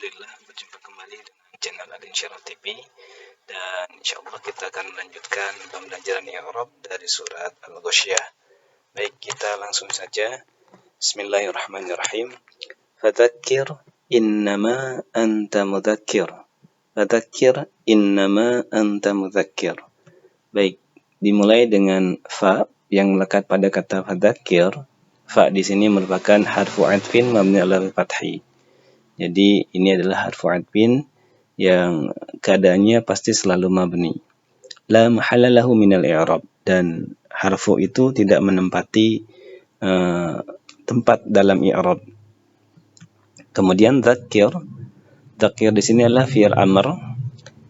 Alhamdulillah berjumpa kembali dengan channel Adin Syarah TV, dan insyaallah kita akan melanjutkan pembelajaran i'rab dari surat Al-Ghasyiyah. Baik, kita langsung saja. Bismillahirrahmanirrahim. Fadzakir innama anta mudzakir. Fadzakir innama anta mudzakir. Baik, dimulai dengan fa yang melekat pada kata fadzakir. Fa di sini merupakan harfu 'athfin mabni 'alal fathi. Jadi ini adalah harfu 'athfin yang keadaannya pasti selalu mabni. La mahalla lahu minal i'rab, dan harfu itu tidak menempati tempat dalam i'rab. Kemudian dzakir di sini adalah fi'il amr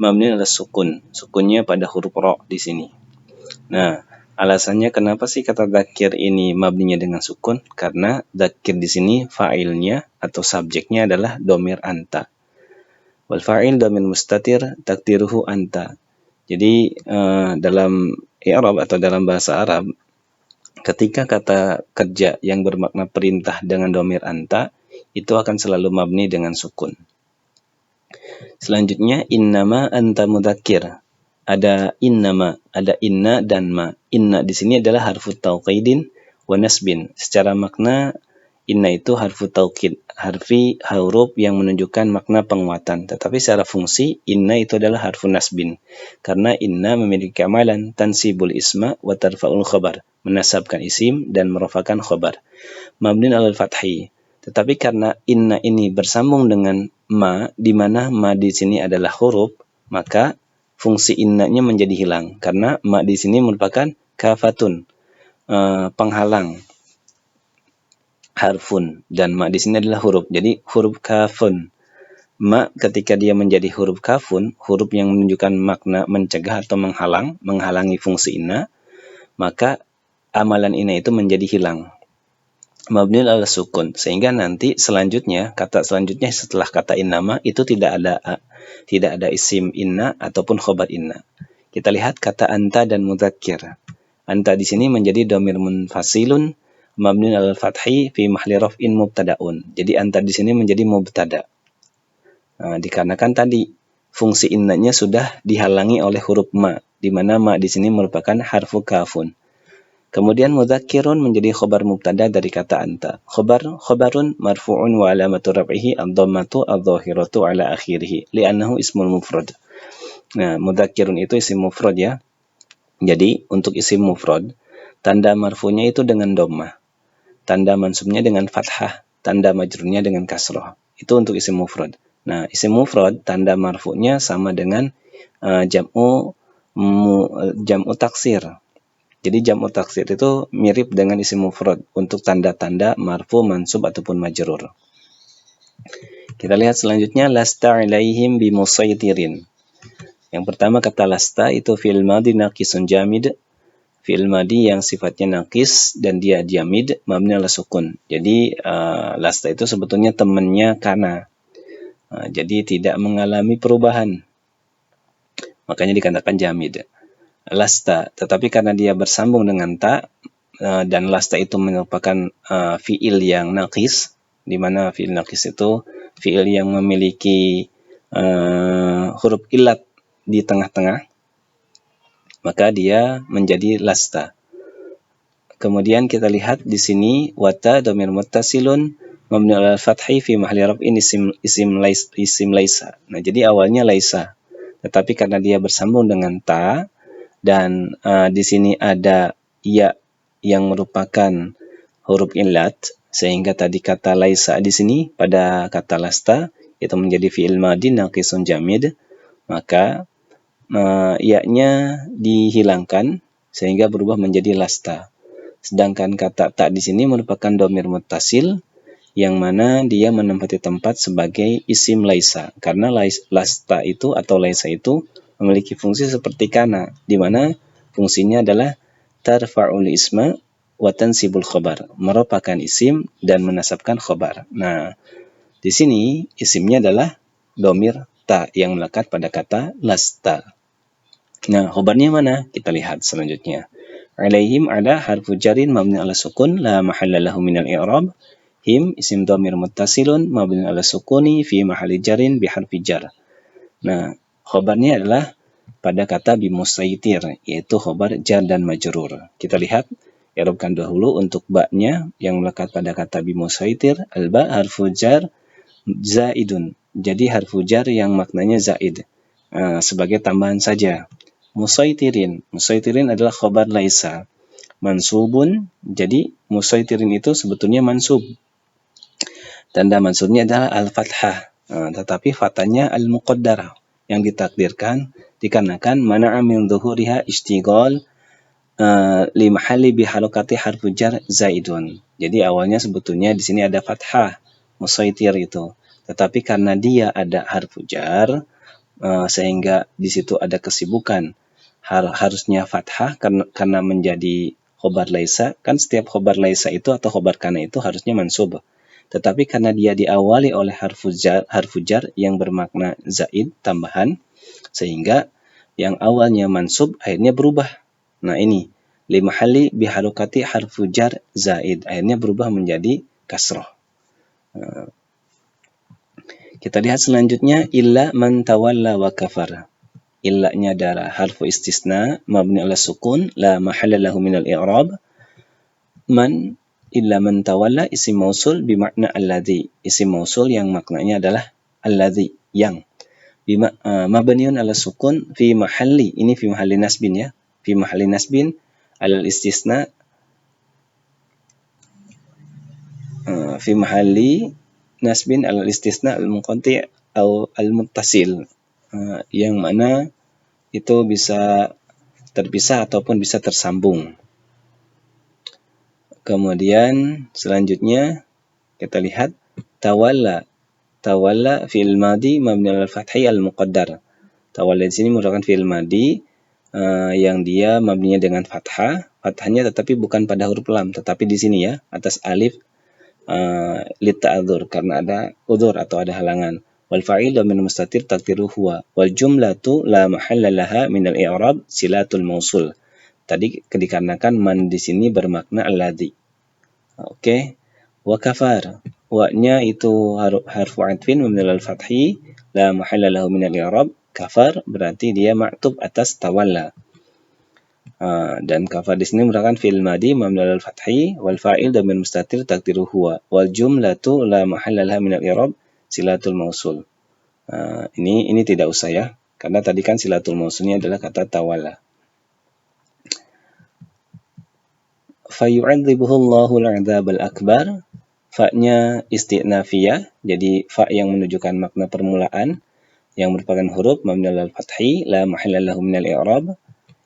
mabni 'ala sukun. Sukunnya pada huruf ra di sini. Nah, alasannya kenapa sih kata dzakir ini mabninya dengan sukun? Karena dzakir di sini fa'ilnya atau subjeknya adalah dhamir anta. Wal fa'il dhamir mustatir takdiruhu anta. Jadi dalam i'rab atau dalam bahasa Arab, ketika kata kerja yang bermakna perintah dengan dhamir anta, itu akan selalu mabni dengan sukun. Selanjutnya innama anta mudzakir. Ada innama, ada inna dan ma. Inna di sini adalah harfu tauqidin wa nasbin. Secara makna inna itu harfu taukid, huruf yang menunjukkan makna penguatan. Tetapi secara fungsi inna itu adalah harfu nasbin. Karena inna memiliki amalan tansibul isma wa tarfa'ul khabar, menasabkan isim dan merafakan khabar. Mabnin 'alal fathi. Tetapi karena inna ini bersambung dengan ma, di mana ma di sini adalah huruf, maka fungsi innanya menjadi hilang, karena ma di sini merupakan kafatun, penghalang, harfun, dan ma di sini adalah huruf. Jadi huruf kafun. Ma ketika dia menjadi huruf kafun, huruf yang menunjukkan makna mencegah atau menghalangi fungsi inna, maka amalan inna itu menjadi hilang. Mabni 'ala sukun, sehingga nanti kata selanjutnya setelah kata innama itu tidak ada isim inna ataupun khobar inna. Kita lihat kata anta dan mudzakir. Anta di sini menjadi dhamir munfasilun mabni 'alal fathi fi mahalli raf'in mubtada'un. Jadi anta di sini menjadi mubtada. Dikarenakan tadi fungsi innanya sudah dihalangi oleh huruf ma, di mana ma di sini merupakan harfu kafun. Kemudian mudzakirun menjadi khobar mubtada dari kata anta. Khobarun marfu'un wa alamatu raf'ihi ad-dhammatu adh-dhahiratu ala akhirih li'annahu ismul mufrad. Nah, mudzakirun itu isim mufrad ya. Jadi untuk isim mufrad, tanda marfu'nya itu dengan dhammah, tanda mansubnya dengan fathah, tanda majrurnya dengan kasrah. Itu untuk isim mufrad. Nah, isim mufrad tanda marfu'nya sama dengan jam'u taksir. Jadi jam'u taksir itu mirip dengan isim mufrad untuk tanda-tanda marfu, mansub ataupun majrur. Kita lihat selanjutnya lasta 'alaihim bimusaitirin. Yang pertama kata lasta itu fi'il madhi naqisun jamid. Fi'il madhi yang sifatnya naqis dan dia jamid mabni 'ala sukun. Jadi lasta itu sebetulnya temannya kana. Jadi tidak mengalami perubahan. Makanya dikatakan jamid. Lasta, tetapi karena dia bersambung dengan ta, dan lasta itu merupakan fi'il yang naqis, di mana fi'il naqis itu fi'il yang memiliki huruf illat di tengah-tengah, maka dia menjadi lasta. Kemudian kita lihat di sini wata dhamir muttasilun mabni 'alal fathi fi mahalli raf'in isim laisa. Nah, jadi awalnya laisa, tetapi karena dia bersambung dengan ta dan di sini ada ya yang merupakan huruf illat, sehingga tadi kata laisa di sini pada kata lasta itu menjadi fi'il madhi naqisun jamid, maka ya-nya dihilangkan sehingga berubah menjadi lasta. Sedangkan kata ta di sini merupakan dhamir muttasil yang mana dia menempati tempat sebagai isim laisa, karena lasta itu atau laisa itu memiliki fungsi seperti kana, di mana fungsinya adalah tarfa'ul isma wa tansibul khabar, merupakan isim dan menasabkan khabar. Nah, di sini isimnya adalah dhamir ta yang melekat pada kata lasta. Nah, khabarnya mana? Kita lihat selanjutnya. 'Alaihim ada harfu jarin mabni 'ala sukun la mahalla lahu minal i'rab Him isim dhamir muttasilun mabni ala sukuni fi mahalli jarin biharfi jar. Nah, khobarnya adalah pada kata bimusaitir, yaitu khobar jar dan majrur. Kita lihat, i'rabkan dahulu untuk ba-nya yang melekat pada kata bimusaitir. Al-ba harfu jar zaidun. Jadi harfu jar yang maknanya zaid. Sebagai tambahan saja. Musaitirin. Musaitirin adalah khobar laisa. Mansubun. Jadi musaitirin itu sebetulnya mansub. Tanda mansubnya adalah al-fathah. Tetapi fathahnya al-muqaddarah. Yang ditakdirkan dikarenakan mana'a min dhuhuriha istighal li mahalli bi halaqati harfu jar zaidun. Jadi awalnya sebetulnya di sini ada fathah musaitir itu. Tetapi karena dia ada harfu jar sehingga di situ ada kesibukan harusnya fathah karena menjadi khobar laisa. Kan setiap khobar laisa itu atau khobar kana itu harusnya mansub. Tetapi karena dia diawali oleh harfu jar yang bermakna zaid, tambahan, sehingga yang awalnya mansub akhirnya berubah. Nah ini, li mahalli biharokati harfu jar zaid, akhirnya berubah menjadi kasroh. Kita lihat selanjutnya, illa man tawalla wa kafar. Illanya adalah harfu istisna, mabni ala sukun, la mahalla lahu minal i'rab. Man illa man tawalla isim mausul bimakna alladhi. Isim mausul yang maknanya adalah alladhi, yang. Mabniun ala sukun fi mahalli. Ini fi mahalli nasbin ya. Fi mahalli nasbin alal istisna. Fi mahalli nasbin alal istisna al-munqati' atau al-muttasil. Yang mana itu bisa terpisah ataupun bisa tersambung. Kemudian selanjutnya kita lihat tawalla. Tawalla fi'il madi mabni al fathi al muqaddar. Tawalla di sini merupakan fi'il madi yang dia mabninya dengan fathah. Fathahnya tetapi bukan pada huruf lam, tetapi di sini ya atas alif lit ta'adzur karena ada udzur atau ada halangan. Wal fa'il dhamir mustatir taqdiru huwa. Wal jumlatu la mahalla laha min al i'rab silatul mausul. Tadi dikarenakan man di sini bermakna alladhi. Oke. Wa kafar. Wa-nya itu harfu atfin mabni al fathi la mahalla lahu min al i'rab. Kafar berarti dia ma'tub atas tawalla. Dan kafar di sini merupakan fi'il madi mabni al fathi wal fa'il dhamir mustatir taqdiru huwa. Wal jumlatu la mahalla laha min al i'rab silatul mausul. Ini tidak usah ya. Karena tadi kan silatul mausulnya adalah kata tawalla. Fayu'adzibuhu Allahu al-'adzab al-akbar. Fa-nya isti'nafiyah, jadi fa yang menunjukkan makna permulaan yang merupakan huruf mabni al fathi la mahalla lahu min al-i'rab.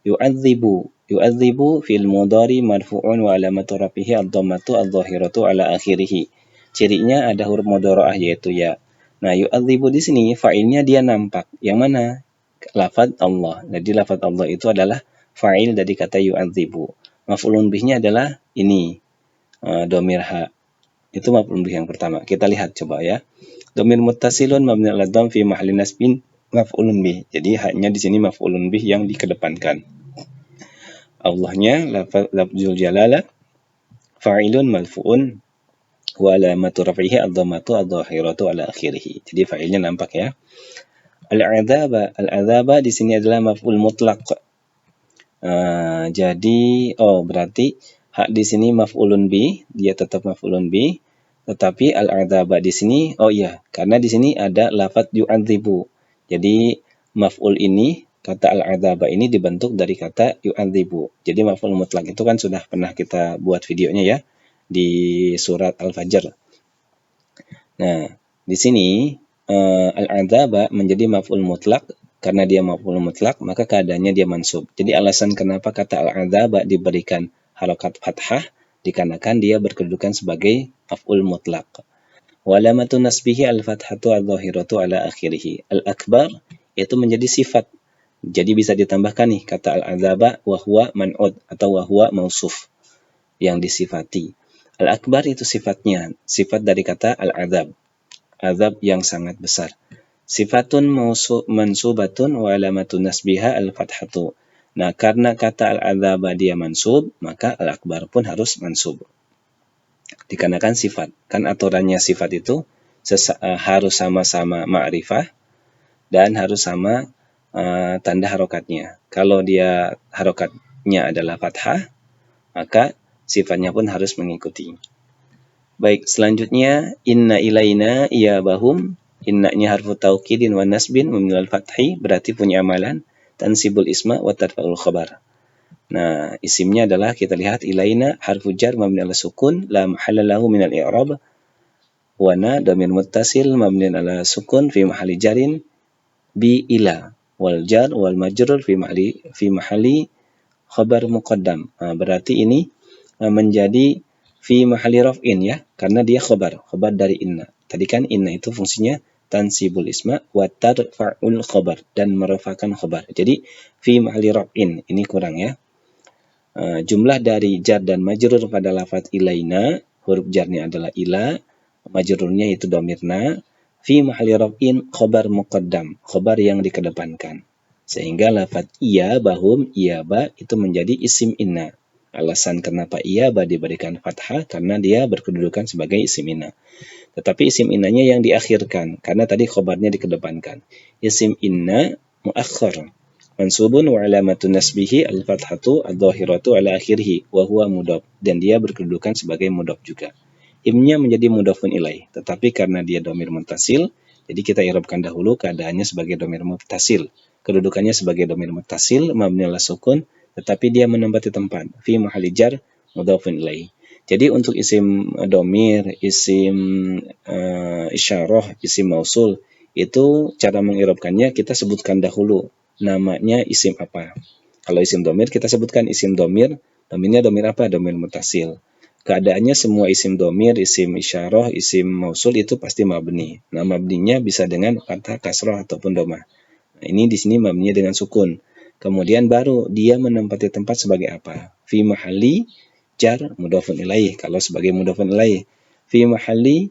Yu'adzibu fil mudhari marfu'un wa alamatu rafihi ad-dhammatu adh-dhahiratu ala akhirih. Cirinya ada huruf mudhara'ah yaitu ya. Nah, yu'adzibu di sini fa'ilnya dia nampak. Yang mana? Lafaz Allah. Jadi lafaz Allah itu adalah fa'il dari kata yu'adzibu. Maf'ulun bihnya adalah ini, dhamir ha. Itu maf'ulun bih yang pertama. Kita lihat coba ya. Dhamir muttasilun mabni ala dhamm fi mahalli nasbin maf'ulun bih. Jadi haknya di sini maf'ulun bih yang dikedepankan. Allahnya lafzul jalalah fa'ilun marfu'un wa alamatu raf'ihi ad-dhammatu adh-dhahiratu ala akhirih. Jadi fa'ilnya nampak ya. Al-'adzaba di sini adalah maf'ul mutlaq. Jadi berarti hak di sini maf'ulun bi, dia tetap maf'ulun bi, tetapi al-'adzaba di sini karena di sini ada lafaz yu'adzibu. Jadi maf'ul ini, kata al-'adzaba ini dibentuk dari kata yu'adzibu. Jadi maf'ul mutlak itu kan sudah pernah kita buat videonya ya di surat Al-Fajr. Nah, di sini al-'adzaba menjadi maf'ul mutlak. Karena dia maf'ul mutlak, maka keadaannya dia mansub. Jadi alasan kenapa kata al-'adzaba diberikan harokat fathah, dikarenakan dia berkedudukan sebagai maf'ul mutlak. Walamatu nasbihi al-fathatu adh-dhahiratu ala akhirih. Al-akbar itu menjadi sifat. Jadi bisa ditambahkan nih kata al-'adzaba wa huwa man'ud atau wa huwa mausuf yang disifati. Al-akbar itu sifatnya, sifat dari kata al-'adzab. Azab yang sangat besar. Sifatun mansubatun wa alamatun nasbiha al-fathatu. Nah, karena kata al-'adzaba dia mansub, maka al-akbar pun harus mansub. dikarenakan sifat. Kan aturannya sifat itu harus sama-sama ma'rifah dan harus sama tanda harokatnya. Kalau dia harokatnya adalah fathah, maka sifatnya pun harus mengikuti. Baik, selanjutnya inna ilaina iyabahum. Innanya harfu taukidin wa nasbin minal fathi, berarti punya amalan tansibul isma wa tarfa'ul khabar. Nah, isimnya adalah kita lihat ilaina harfu jar mabni ala sukun la mahalla lahu minal i'rab, wa na dhamir muttasil mabni ala sukun fi mahalli jarin bi ila, wal jar wal majrur fi mahalli khabar muqaddam. Berarti ini menjadi fi mahalli raf'in ya, karena dia khabar dari inna. Tadi kan inna itu fungsinya tansibul isma wa tarfa'ul khabar, dan merafakan khabar. Jadi fi mahalli raf'in, ini kurang ya. Jumlah dari jar dan majrur pada lafaz ilaina, huruf jarnya adalah ila, majrurnya itu domirna, fi mahalli raf'in khabar muqaddam, khabar yang dikedepankan. Sehingga lafaz iyabahum, iyaba itu menjadi isim inna. Alasan kenapa iyaba diberikan fathah karena dia berkedudukan sebagai isim inna. Tetapi isim innanya yang diakhirkan karena tadi khabarnya dikedepankan. Isim inna muakhkhar, mansubun wa alamatun nasbihi al-fathatu adh-dhahiratu ala akhirih wa huwa mudhaf, dan dia berkedudukan sebagai mudhaf juga. Imnya menjadi mudhafun ilaih, tetapi karena dia dhamir muttasil, jadi kita i'rabkan dahulu keadaannya sebagai dhamir muttasil. Kedudukannya sebagai dhamir muttasil mabni ala sukun, tetapi dia menempati tempat fi mahalli jar mudhafun ilaih. Jadi untuk isim dhamir, isim isyarah, isim mausul, itu cara mengirabkannya kita sebutkan dahulu namanya isim apa. Kalau isim dhamir kita sebutkan isim dhamir, dhamirnya dhamir apa? Dhamir muttasil. Keadaannya semua isim dhamir, isim isyarah, isim mausul itu pasti mabni. Nah, mabninya bisa dengan fathah, kasrah ataupun dhammah. Nah, ini di sini mabninya dengan sukun. Kemudian baru dia menempati tempat sebagai apa? Fi mahalli jar mudhafun ilaih, kalau sebagai mudhafun ilaih. Fi mahalli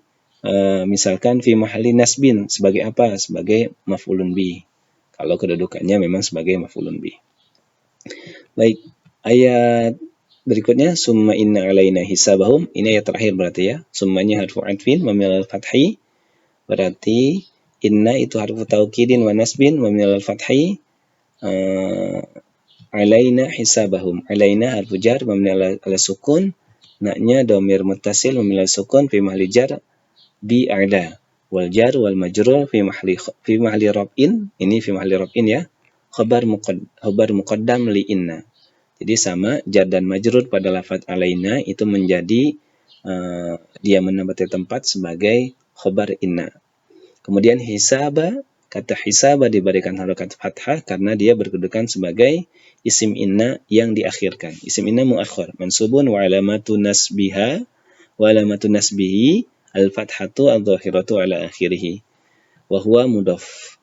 misalkan fi mahalli nasbin, sebagai apa? Sebagai maf'ulun bi. Kalau kedudukannya memang sebagai maf'ulun bi. Baik, ayat berikutnya summa inna alaina hisabahum. Ini ayat terakhir berarti ya. Summanya harfu atfin mabni alal fathi. Berarti inna itu harfu taukidin wa nasbin mabni alal fathi. Alaina hisabahum. Alaina harfu jar mabni ala sukun. Naknya dhamir muttasil mabni ala sukun fi mahalli jar bi a'la. Wal jar wal majrur fi mahalli raf'in. Ini fi mahalli raf'in ya. Khabar muqaddam li inna. Jadi sama, jar dan majrur pada lafaz alaina itu menjadi dia menempati tempat sebagai khabar inna. Kemudian hisaba, kata hisaba diberikan harokat fathah karena dia berkedudukan sebagai isim inna yang diakhirkan. Isim inna muakhkhar, mansubun wa alamatu nasbihi al-fathatu adh-dhahiratu ala akhirih. Wa huwa mudhaf.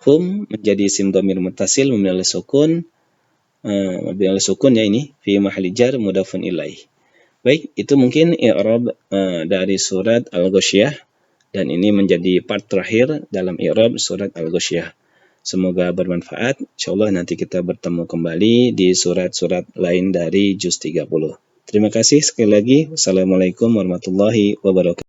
Hum menjadi isim dhamir muttasil mabni ala sukun. Mabni ala sukun ya ini fi mahalli jar mudhafun ilaih. Baik, itu mungkin i'rab dari surat Al-Ghasyiyah, dan ini menjadi part terakhir dalam i'rab surat Al-Ghasyiyah. Semoga bermanfaat. Insyaallah nanti kita bertemu kembali di surat-surat lain dari juz 30. Terima kasih sekali lagi. Wassalamualaikum warahmatullahi wabarakatuh.